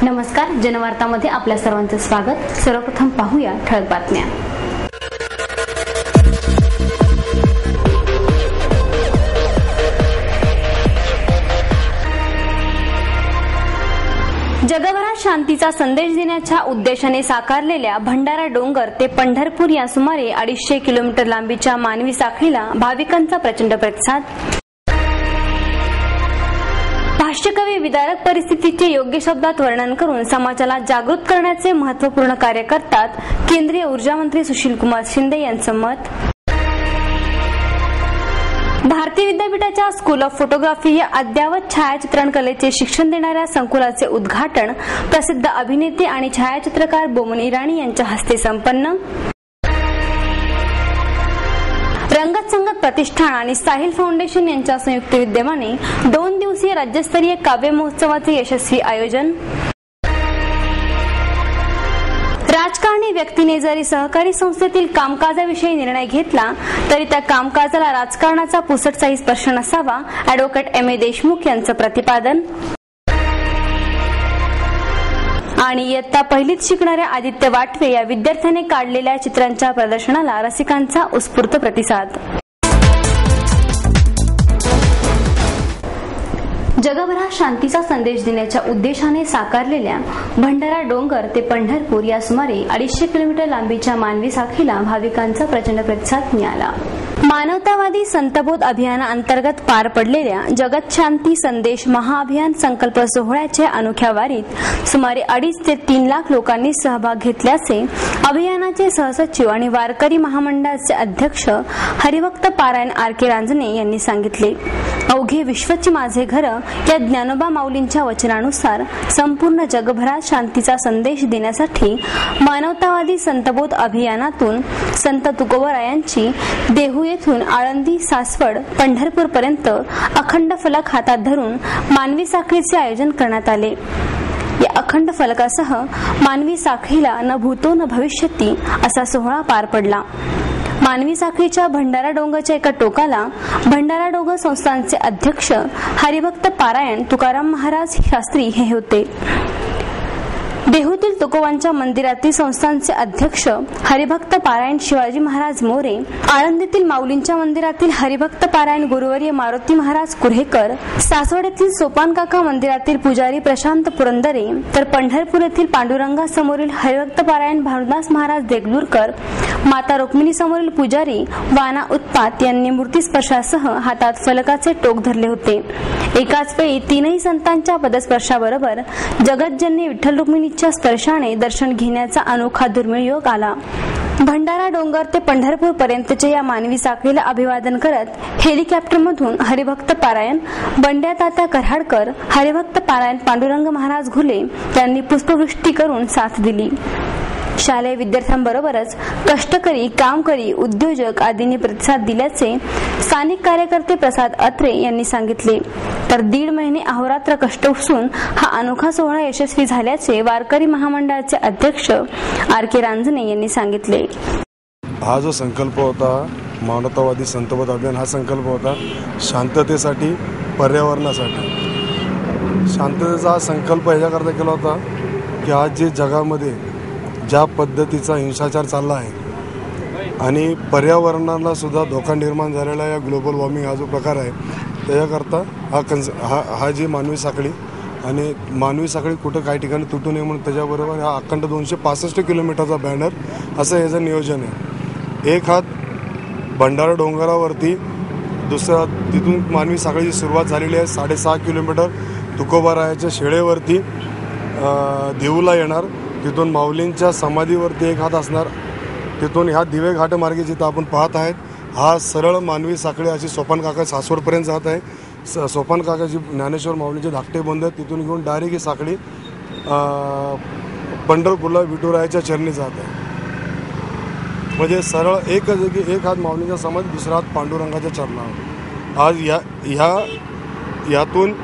नमस्कार, जनवार्तामध्ये आपल्या सर्वांचं स्वागत। सर्वप्रथम पाहूया ठळक बातम्या। जगभरात शांतीचा संदेश देण्याच्या उद्देशाने साकारलेल्या भंडारा डोंगर ते पंढरपूर या सुमारे 250 किलोमीटर लांबीच्या मानवी साखळीला भाविकांचा प्रचंड प्रतिसाद। भाष्यकवी विदारक परिस्थितीचे योग्य शब्दात वर्णन करून समाजाला जागृत करण्याचे महत्त्वपूर्ण कार्य करतात, केंद्रीय ऊर्जा मंत्री सुशीलकुमार शिंदे यांचं मत। भारतीय विद्यापीठाच्या स्कूल ऑफ फोटोग्राफी या अद्ययावत छायाचित्रण कलेचे शिक्षण देणाऱ्या संकुलाचे उद्घाटन प्रसिद्ध अभिनेते आणि छायाचित्रकार बोमन इराणी यांच्या हस्ते संपन्न। रंगत संगत प्रतिष्ठान आणि साहिल फाउंडेशन यांच्या संयुक्त विद्यमाने 2 दिवसीय राज्यस्तरीय काव्य महोत्सवाचे यशस्वी आयोजन। राजकारणी व्यक्तीने जरी सहकारी संस्थेतील कामकाजाविषयी निर्णय घेतला तरी त्या कामकाजाला राजकारणाचा पुसटसाही स्पर्श नसावा, ॲडव्होकेट M.A. देशमुख यांचं प्रतिपादन। आणि इयत्ता पहिलीत शिकणाऱ्या आदित्य वाटवे या विद्यार्थ्याने काढलेल्या चित्रांच्या प्रदर्शनाला रसिकांचा उत्स्फूर्त प्रतिसाद। जगभरात शांतीचा संदेश देण्याच्या उद्देशाने साकारलेल्या भंडारा डोंगर ते पंढरपूर या सुमारे 250 किलोमीटर लांबीच्या मानवी साखळीला भाविकांचा प्रचंड प्रतिसाद मिळाला। मानवतावादी संतबोध अभियानाअंतर्गत पार पडलेल्या जगत शांती संदेश महाअभियान संकल्प सोहळ्याच्या अनोख्या वारीत सुमारे 2.5 ते 3 लाख लोकांनी सहभाग घेतल्याचे अभियानाचे सहसचिव आणि वारकरी महामंडळाचे अध्यक्ष हरिभक्त पारायण R.K. रांजणे यांनी सांगितले। अवघे विश्वचे माझे घर या ज्ञानोबा माऊलींच्या वचनानुसार संपूर्ण जगभरात शांतीचा संदेश देण्यासाठी मानवतावादी संतबोध अभियानातून संत तुकोबरायांची देहू येथून आळंदी, सासवड, पंढरपूर पर्यंत अखंड फलक हातात धरून मानवी साखळीचे आयोजन करण्यात आले। या अखंड फलकासह मानवी साखळीला न भूतो न भविष्यती असा सोहळा पार पडला। मानवी साखळीच्या भंडारा डोंगरच्या एका टोकाला भंडारा डोंगर संस्थानचे अध्यक्ष हरिभक्त पारायण तुकाराम महाराज शास्त्री हे होते। देहूतील तुकोबांच्या मंदिरातील संस्थानचे अध्यक्ष हरिभक्त पारायण शिवाजी महाराज मोरे, आळंदीतील माऊलींच्या मंदिरातील हरिभक्त पारायण गुरुवर्य मारुती महाराज कुऱ्हेकर, सासवड येथील सोपान काका मंदिरातील पुजारी प्रशांत पुरंदरे, तर पंढरपूर येथील पांडुरंगा समोरील हरिभक्त पारायण भानुदास महाराज देगलूरकर, माता रुक्मिणी समोरील पुजारी वाना उत्पात यांनी मूर्ती स्पर्शासह हातात फलकाचे टोक धरले होते। एकाच वेळी 3ही संतांच्या पदस्पर्शाबरोबर जगतजननी विठ्ठल रुक्मिणीच्या स्पर्शाने दर्शन घेण्याचा अनोखा दुर्मिळ योग आला। भंडारा डोंगर ते पंढरपूर पर्यंतच्या या मानवी साखळीला अभिवादन करत हेलिकॉप्टरमधून हरिभक्त पारायण बंड्या तात्या कराडकर, हरिभक्त पारायण पांडुरंग महाराज घुले यांनी पुष्पवृष्टी करून साथ दिली। शालेय विद्यार्थ्यांबरोबरच कष्टकरी, कामकरी, उद्योजक आदींनी प्रतिसाद दिल्याचे स्थानिक कार्यकर्ते प्रसाद अत्रे यांनी सांगितले। तर 1.5 महिने अहोरात्र कष्ट उचलून हा अनोखा सोहळा यशस्वी झाल्याचे वारकरी महामंडळाचे अध्यक्ष R.K. रांजणे यांनी सांगितले। हा जो संकल्प होता मानवतावादी संतबोध अभियान, हा संकल्प होता शांततेसाठी, पर्यावरणासाठी। शांततेचा हा संकल्प ह्याच्याकरता केला होता की आज जे जगामध्ये ज्या पद्धतीचा हिंसाचार चालला आहे आणि पर्यावरणाला सुद्धा धोका निर्माण झालेला या ग्लोबल वॉर्मिंग हा जो प्रकार आहे त्याच्याकरता हा जी मानवी साखळी आणि मानवी साखळी कुठं काही ठिकाणी तुटू नये म्हणून त्याच्याबरोबर हा अखंड 265 किलोमीटरचा बॅनर असं याचं नियोजन आहे। एक हात भंडारा डोंगरावरती, दुसरा तिथून मानवी साखळीची सुरुवात झालेली आहे 6.5 किलोमीटर तुकोबारायाच्या शेळेवरती देहूला येणार, तिथून माऊलींच्या समाधीवरती एक हात असणार, तिथून ह्या दिवे घाट मार्गे जिथं आपण पाहत आहेत हा सरळ मानवी साखळी अशी सोपान काका सासवडपर्यंत जात आहे। सोपान काकाची ज्ञानेश्वर माऊलींचे धाकटे बंद तिथून घेऊन डायरेक्ट ही साखळी पंढरपूरला विठुरायाच्या चरणी जात आहे। म्हणजे सरळ एक हात माऊलींच्या समाधी, दुसरा हात पांडुरंगाच्या चरणावर। आज यातून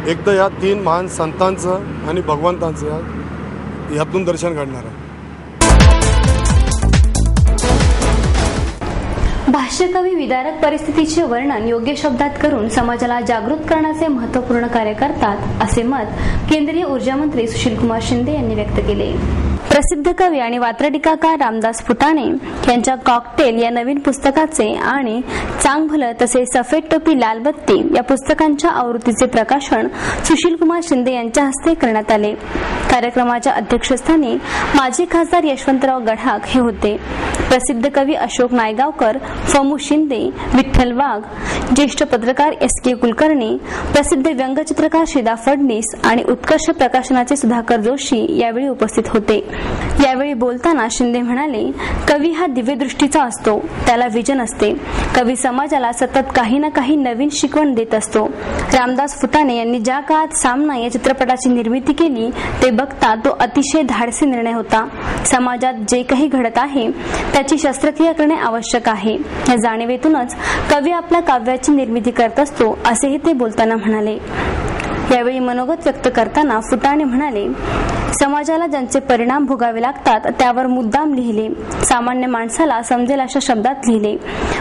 एक तर या 3 महान संतांचं आणि भगवंतांचं यातून दर्शन घडणार आहे। भाष्यकवी विदारक परिस्थितीचे वर्णन योग्य शब्दात करून समाजाला जागृत करण्याचे महत्त्वपूर्ण कार्य करतात, असे मत केंद्रीय ऊर्जा मंत्री सुशीलकुमार शिंदे यांनी व्यक्त केले. प्रसिद्ध कवी आणि वात्रटिकाकार रामदास फुटाणे यांच्या कॉकटेल या नवीन पुस्तकाचे आणि चांग भलं तसेच सफेद टोपी लाल बत्ती या पुस्तकांच्या आवृत्तीचे प्रकाशन सुशीलकुमार शिंदे यांच्या हस्ते करण्यात आले. कार्यक्रमाच्या अध्यक्षस्थानी माजी खासदार यशवंतराव गडाख हे होते. प्रसिद्ध कवी अशोक नायगावकर, फमू शिंदे, विठ्ठल वाघ, ज्येष्ठ पत्रकार एस.के. कुलकर्णी, प्रसिद्ध व्यंगचित्रकार श्रीदा फडणीस आणि उत्कर्ष प्रकाशनाचे सुधाकर जोशी यावेळी उपस्थित होते. यावेळी बोलताना शिंदे म्हणाले, कवी हा दिव्यदृष्टीचा असतो, त्याला विजन असते. कवी समाजाला सतत काही ना काही नवीन शिकवण देत असतो. रामदास फुटाणे यांनी ज्या काळात सामना या चित्रपटाची निर्मिती केली ते बघता तो अतिशय धाडसी निर्णय होता. समाजात जे काही घडत आहे त्याची शस्त्रक्रिया करणे आवश्यक आहे. या जाणीवेतूनच कवी आपल्या काव्याची निर्मिती करत असतो, असेही ते बोलताना म्हणाले. यावेळी मनोगत व्यक्त करताना फुटाणे म्हणाले, समाजाला ज्यांचे परिणाम भोगावे लागतात त्यावर मुद्दाम लिहिले, सामान्य माणसाला समजेल अशा शब्दात लिहिले.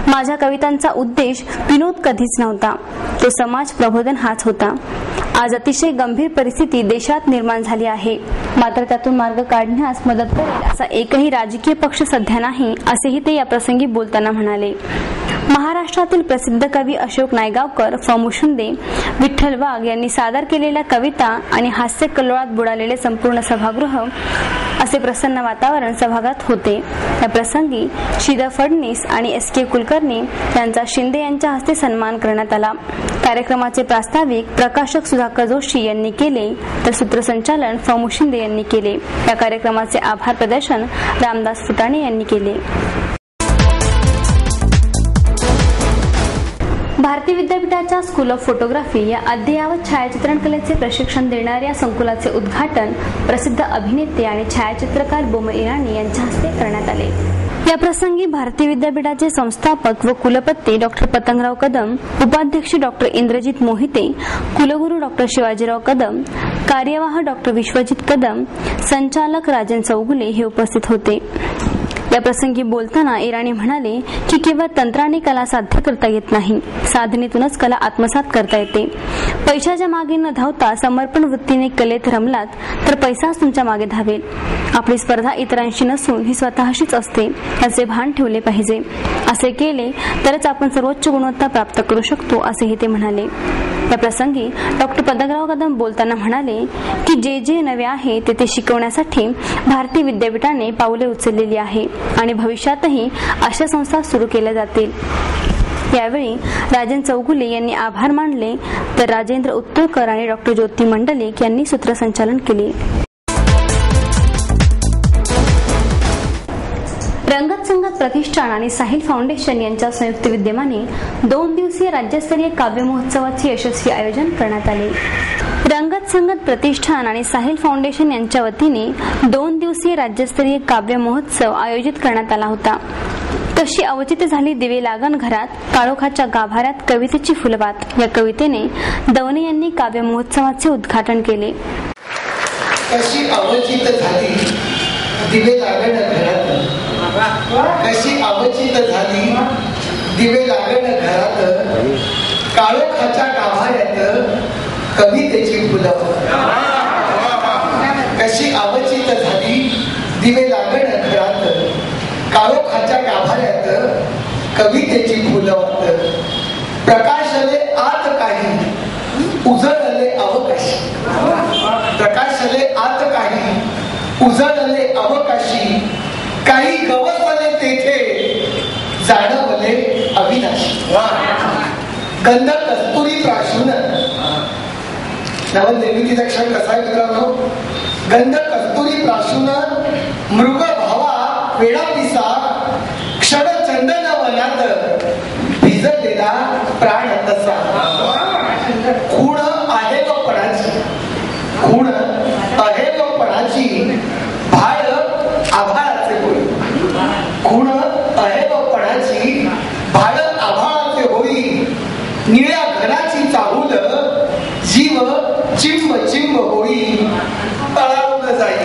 माझ्या कवितांचा उद्देश विनोद कधीच नव्हता, तो समाज प्रबोधन हाच होता. आज अतिशय गंभीर परिस्थिती देशात निर्माण झाली आहे, मात्र त्यातून मार्ग काढण्यास मदत करेल असा एकही राजकीय पक्ष सध्या नाही, असेही ते या प्रसंगी बोलताना म्हणाले. महाराष्ट्रातील प्रसिद्ध कवी अशोक नायगावकर, फमू शिंदे, विठ्ठल वाघ यांनी सादर केलेल्या कविता आणि हास्य कल्लोळात बुडालेले संपूर्ण सभागृह असे प्रसन्न वातावरण सभागृहात होते. या प्रसंगी श्रीदा फडणीस आणि एस.के. कुलकर्णी यांचा शिंदे यांच्या हस्ते सन्मान करण्यात आला. कार्यक्रमाचे प्रास्ताविक प्रकाशक सुधाकर जोशी यांनी केले तर सूत्रसंचालन फमू शिंदे यांनी केले. या कार्यक्रमाचे आभार प्रदर्शन रामदास फुटाणे यांनी केले. भारतीय विद्यापीठाच्या स्कूल ऑफ फोटोग्राफी या अद्ययावत छायाचित्रण कलेचे प्रशिक्षण देणाऱ्या संकुलाचे उद्घाटन प्रसिद्ध अभिनेते आणि छायाचित्रकार बोमन इराणी यांच्या हस्ते करण्यात आले. या प्रसंगी भारतीय विद्यापीठाचे संस्थापक व कुलपती डॉक्टर पतंगराव कदम, उपाध्यक्ष डॉक्टर इंद्रजित मोहिते, कुलगुरू डॉक्टर शिवाजीराव कदम, कार्यवाह डॉक्टर विश्वजित कदम, संचालक राजन चौगुले हे उपस्थित होते. या प्रसंगी बोलताना इराणी म्हणाले की केवळ तंत्राने कला साध्य करता येत नाही, साधनेतूनच कला आत्मसात करता येते. पैशाच्या मागे न धावता समर्पण वृत्तीने कलेत रमलात तर पैसाच तुमच्या मागे धावेल. आपली स्पर्धा इतरांशी नसून ही स्वतःशीच असते, याचे भान ठेवले पाहिजे. असे केले तरच आपण सर्वोच्च गुणवत्ता प्राप्त करू शकतो, असेही ते म्हणाले. या प्रसंगी डॉक्टर पतंगराव कदम बोलताना म्हणाले की जे जे नवे आहे ते शिकवण्यासाठी भारतीय विद्यापीठाने पावले उचललेली आहे आणि भविष्यातही अशा संस्था सुरू केल्या जातील. यावेळी राजन चौगुले यांनी आभार मानले तर राजेंद्र उत्तरकर आणि डॉक्टर ज्योती मंडलिक यांनी सूत्रसंचालन केले. रंगत संगत प्रतिष्ठान आणि साहिल फाउंडेशन यांच्या संयुक्त विद्यमाने 2 दिवसीय राज्यस्तरीय काव्य महोत्सवाचे यशस्वी आयोजन करण्यात आले. रंगत संगत प्रतिष्ठान आणि साहिल फाउंडेशन यांच्या वतीने 2 दिवसीय राज्यस्तरीय काव्य महोत्सव आयोजित करण्यात आला होता. कशी अवचित झाली दिवे लागण घरात, काळोखाच्या गाभाऱ्यात कवितेची फुलवात या कवितेने दवणे यांनी काव्य महोत्सवाचे उद्घाटन केले. कशी अवचित झाली दिवे लागण घरात, कशी अवचित झाली दिवे लागण घरात, काळोखाच्या गाभाऱ्यात कवितेची फुलं. कशी अवचित झाली दिवे लागण घरात, काळोखाच्या गाभाऱ्यात कवितेची फुलं. प्रकाशले आत काही, उजळले अवकाशी. प्रकाशले आत काही, उजळले अवकाशी. काही गवसले तेथे, जाणवले अविनाशी. गंध कस्तुरी प्राशून. नवनिर्मितीचा क्षण कसा आहे मित्रांनो? गंध कस्तुरी प्राशून, मृग भावा वेळा पिसा, क्षण चंदन वनात भिजलेला प्राण तसा. खूण आहे व पणाची, खूण आहे व पणाची, भाळ आभाळाचे होई. खूण आहे व पणाची, भाळ आभाळाचे होई. निळ्या घराची चाहूल, जीव चिंब चिंब होई. तळावून जाई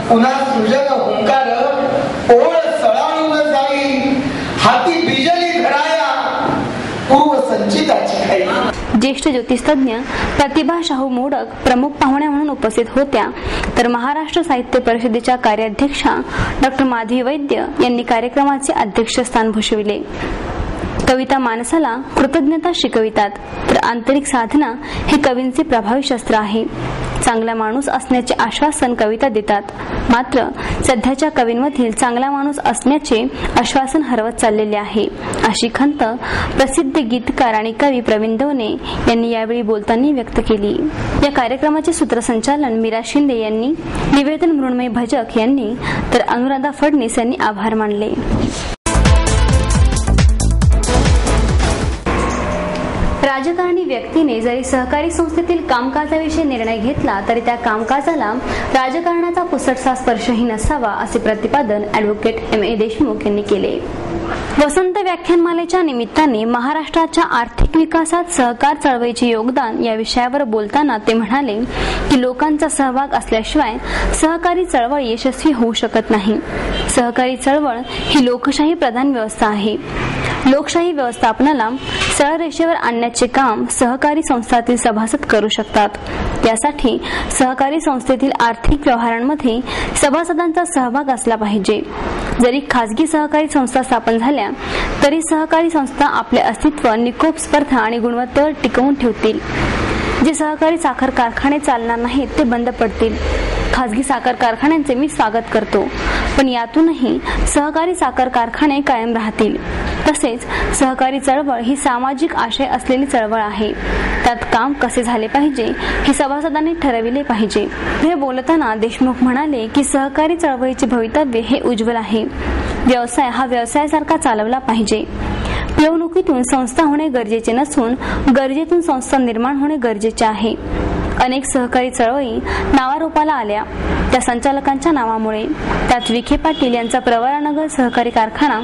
पुन्हा सृजन हुंकार, ओळ सळाळून जाई. हाती बिजली ज्येष्ठ ज्योतिषतज्ञ प्रतिभा शाहू मोडक प्रमुख पाहुण्या म्हणून उपस्थित होत्या, तर महाराष्ट्र साहित्य परिषदेच्या कार्याध्यक्षा डॉ. माधवी वैद्य यांनी कार्यक्रमाचे अध्यक्षस्थान भूषविले. कविता माणसाला कृतज्ञता शिकवितात, तर आंतरिक साधना हे कवींचे प्रभावी शस्त्र आहे. चांगला माणूस असण्याचे आश्वासन कविता देतात, मात्र सध्याच्या कवींमधील चांगला माणूस असण्याचे आश्वासन हरवत चाललेले आहे, अशी खंत प्रसिद्ध गीतकार आणि कवी प्रवीण दवणे यांनी यावेळी बोलताना व्यक्त केली. या कार्यक्रमाचे सूत्रसंचालन मीरा शिंदे यांनी, निवेदन मृण्मयी भजक यांनी, तर अनुराधा फडणीस यांनी आभार मानले. राजकारणी व्यक्तीने जरी सहकारी संस्थेतील कामकाजाविषयी निर्णय घेतला तरी त्या कामकाजाला राजकारणाचा पुसटसा स्पर्शही नसावा, असे प्रतिपादन ॲडव्होकेट M.A. देशमुख यांनी केले. वसंत व्याख्यानमालेच्या निमित्ताने महाराष्ट्राच्या आर्थिक विकासात सहकार चळवळीचे योगदान या विषयावर बोलताना ते म्हणाले की लोकांचा सहभाग असल्याशिवाय सहकारी चळवळ यशस्वी होऊ शकत नाही. सहकारी चळवळ ही लोकशाही प्रधान व्यवस्था आहे. लोकशाही व्यवस्थापनाला सरळ रेषेवर आणण्याचे काम सहकारी संस्थातील सभासद करू शकतात. यासाठी सहकारी संस्थेतील आर्थिक व्यवहारांमध्ये सभासदांचा सहभाग असला पाहिजे. जरी खासगी सहकारी संस्था स्थापन झाल्या तरी सहकारी संस्था आपले अस्तित्व निकोप स्पर्धा आणि गुणवत्तेवर टिकवून ठेवतील. जे सहकारी साखर कारखाने चालणार नाहीत ते बंद पडतील. खासगी साखर कारखान्यांचे मी स्वागत करतो, पण यातूनही सहकारी साखर कारखाने कायम राहतील. तसेच सहकारी चळवळ ही सामाजिक आशय असलेली चळवळ आहे. त्यात काम कसे झाले पाहिजे हे सभासदांनी ठरविले पाहिजे. हे बोलताना देशमुख म्हणाले की सहकारी चळवळीचे भवितव्य हे उज्ज्वल आहे. व्यवसाय हा व्यवसायासारखा चालवला पाहिजे. पिळवणुकीतून संस्था होणे गरजेचे नसून गरजेतून संस्था निर्माण होणे गरजेचे आहे. अनेक सहकारी चळवळी नावारूपाला आल्या त्या संचालकांच्या नावामुळे. त्यात विखे पाटील यांचा प्रवरानगर सहकारी कारखाना,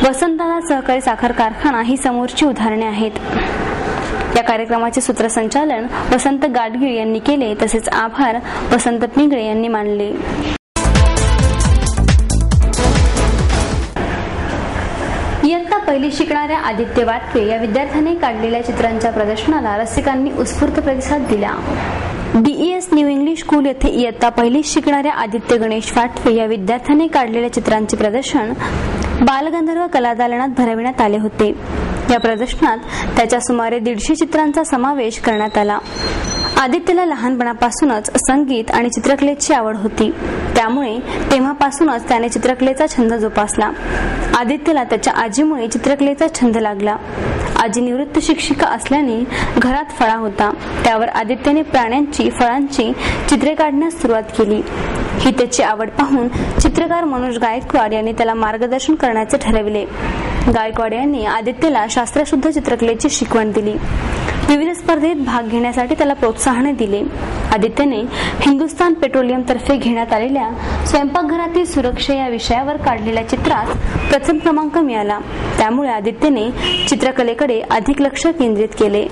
वसंतदादा सहकारी साखर कारखाना ही समोरची उदाहरणे आहेत. या कार्यक्रमाचे सूत्रसंचालन वसंत गाडगीळ यांनी केले, तसेच आभार वसंत पिंगळे यांनी मानले. इयत्ता पहिली शिकणाऱ्या आदित्य वाटवे या विद्यार्थ्याने काढलेल्या चित्रांच्या प्रदर्शनाला रसिकांनी उत्स्फूर्त प्रतिसाद दिला. DES न्यू इंग्लिश स्कूल येथे इयत्ता पहिली शिकणाऱ्या आदित्य गणेश वाटवे या विद्यार्थ्याने काढलेल्या चित्रांचे प्रदर्शन बालगंधर्व कलादालनात भरविण्यात आले होते. या प्रदर्शनात त्याच्या सुमारे 150 चित्रांचा समावेश करण्यात आला. आदित्यला लहानपणापासूनच संगीत आणि चित्रकलेची आवड होती, त्यामुळे तेव्हापासूनच त्याने चित्रकलेचा छंद जोपासला. आदित्यला त्याच्या आजीमुळे चित्रकलेचा छंद लागला. आजी निवृत्त शिक्षिका असल्याने घरात फळा होता, त्यावर आदित्यने प्राण्यांची, फळांची चित्रे काढण्यास सुरुवात केली. ही त्याची आवड पाहून चित्रकार मनोज गायकवाड यांनी त्याला मार्गदर्शन करण्याचे ठरविले. गायकवाड यांनी आदित्यला शास्त्रशुद्ध चित्रकलेची शिकवण दिली. विविध स्पर्धेत भाग घेण्यासाठी त्याला प्रोत्साहन दिले. आदित्यने हिंदुस्थान पेट्रोलियम तर्फे घेण्यात आलेल्या स्वयंपाकघरातील सुरक्षा या विषयावर काढलेल्या चित्रात प्रथम क्रमांक मिळाला. त्यामुळे आदित्यने चित्रकलेकडे अधिक लक्ष केंद्रित केले.